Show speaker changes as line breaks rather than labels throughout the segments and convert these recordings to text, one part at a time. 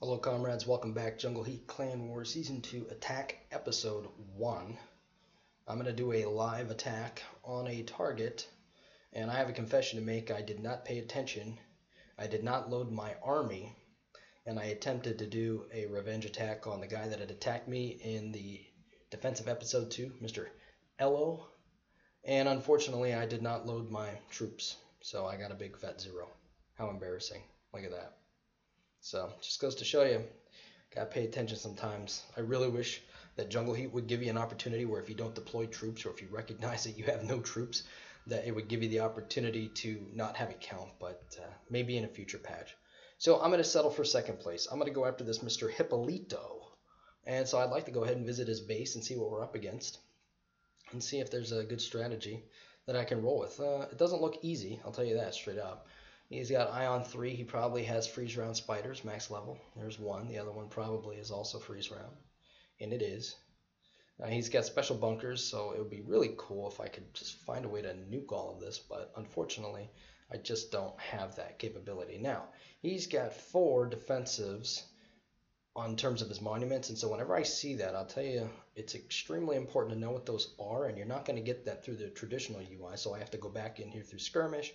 Hello, comrades. Welcome back. Jungle Heat Clan War Season 2 Attack Episode 1. I'm going to do a live attack on a target, and I have a confession to make. I did not pay attention. I did not load my army, and I attempted to do a revenge attack on the guy that had attacked me in the defensive Episode 2, Mr. Ello, and unfortunately I did not load my troops, so I got a big fat 0. How embarrassing. Look at that. So, just goes to show you, gotta pay attention sometimes. I really wish that Jungle Heat would give you an opportunity where if you don't deploy troops or if you recognize that you have no troops, that it would give you the opportunity to not have it count, but maybe in a future patch. So I'm going to settle for second place. I'm going to go after this Mr. Hipolito. And so I'd like to go ahead and visit his base and see what we're up against and see if there's a good strategy that I can roll with. It doesn't look easy, I'll tell you that straight up. He's got Ion 3. He probably has freeze round spiders, max level. There's one. The other one probably is also freeze round. And it is. He's got special bunkers, so it would be really cool if I could just find a way to nuke all of this, but unfortunately, I just don't have that capability. Now, he's got 4 defensives on terms of his monuments, and so whenever I see that, I'll tell you, it's extremely important to know what those are, and you're not going to get that through the traditional UI, so I have to go back in here through Skirmish.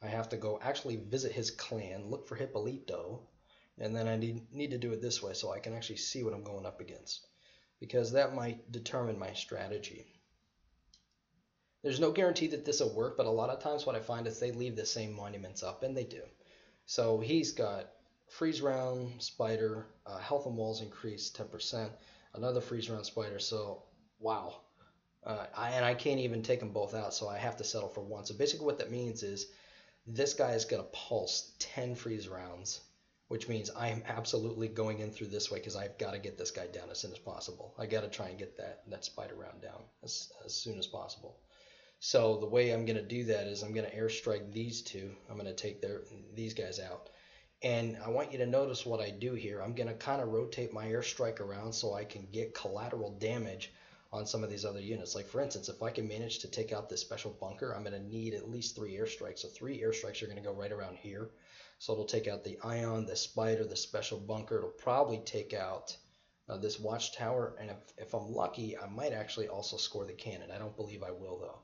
I have to go actually visit his clan, look for Hipolito, and then I need to do it this way so I can actually see what I'm going up against, because that might determine my strategy. There's no guarantee that this will work, but a lot of times what I find is they leave the same monuments up, and they do. So he's got freeze round spider, health and walls increased 10%, another freeze round spider, so wow. And I can't even take them both out, so I have to settle for one. So basically what that means is this guy is going to pulse 10 freeze rounds, which means I am absolutely going in through this way because I've got to get this guy down as soon as possible. I got to try and get that spider round down as soon as possible. So the way I'm going to do that is I'm going to airstrike these two. I'm going to take these guys out. And I want you to notice what I do here. I'm going to kind of rotate my airstrike around so I can get collateral damage on some of these other units. Like for instance, if I can manage to take out this special bunker, I'm going to need at least 3 airstrikes. So 3 airstrikes are going to go right around here. So it'll take out the Ion, the spider, the special bunker. It'll probably take out this watchtower, and if I'm lucky, I might actually also score the cannon. I don't believe I will though.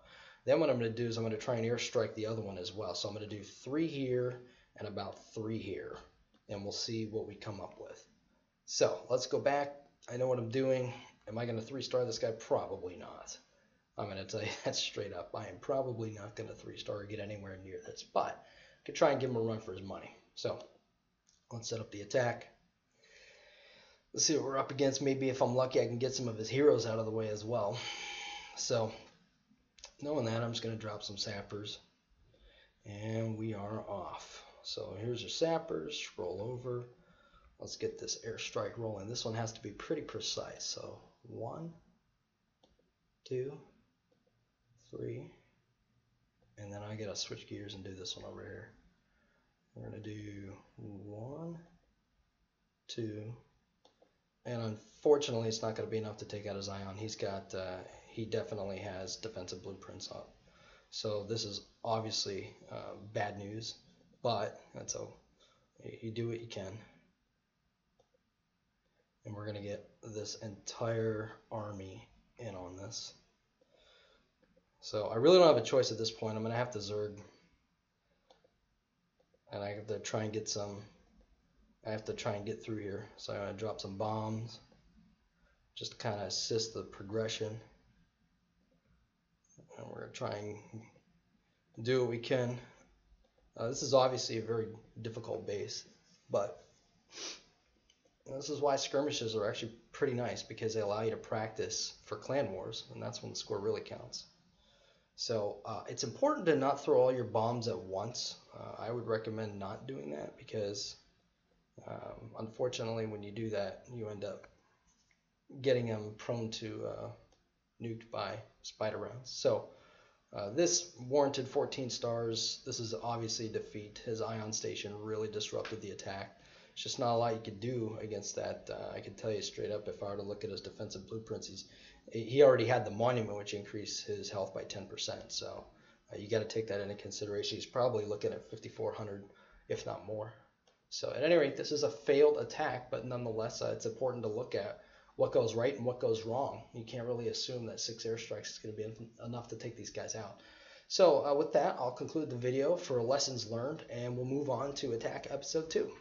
Then what I'm going to do is I'm going to try and airstrike the other one as well. So I'm going to do 3 here and about 3 here, and we'll see what we come up with. So let's go back. I know what I'm doing. Am I going to 3-star this guy? Probably not. I'm going to tell you that straight up. I am probably not going to 3-star or get anywhere near this, but I could try and give him a run for his money. So let's set up the attack. Let's see what we're up against. Maybe if I'm lucky, I can get some of his heroes out of the way as well. So knowing that, I'm just going to drop some sappers, and we are off. So here's your sappers. Scroll over. Let's get this airstrike rolling. This one has to be pretty precise. So 1, 2, 3, and then I gotta switch gears and do this one over here. We're gonna do 1, 2, and unfortunately it's not gonna be enough to take out his Ion. He definitely has defensive blueprints up. So this is obviously bad news, but that's you do what you can. And we're going to get this entire army in on this. So I really don't have a choice at this point. I'm going to have to Zerg. And I have to try and get through here. So I'm going to drop some bombs just to kind of assist the progression. And we're going to try and do what we can. This is obviously a very difficult base, but this is why skirmishes are actually pretty nice, because they allow you to practice for clan wars, and that's when the score really counts. So it's important to not throw all your bombs at once. I would recommend not doing that, because unfortunately when you do that, you end up getting them prone to nuked by spider rounds. So this warranted 14 stars. This is obviously a defeat. His Ion station really disrupted the attack. It's just not a lot you could do against that. I can tell you straight up, if I were to look at his defensive blueprints, he already had the monument, which increased his health by 10%. So you got to take that into consideration. He's probably looking at 5,400, if not more. So at any rate, this is a failed attack, but nonetheless, it's important to look at what goes right and what goes wrong. You can't really assume that 6 airstrikes is going to be enough to take these guys out. So with that, I'll conclude the video for lessons learned, and we'll move on to attack episode 2.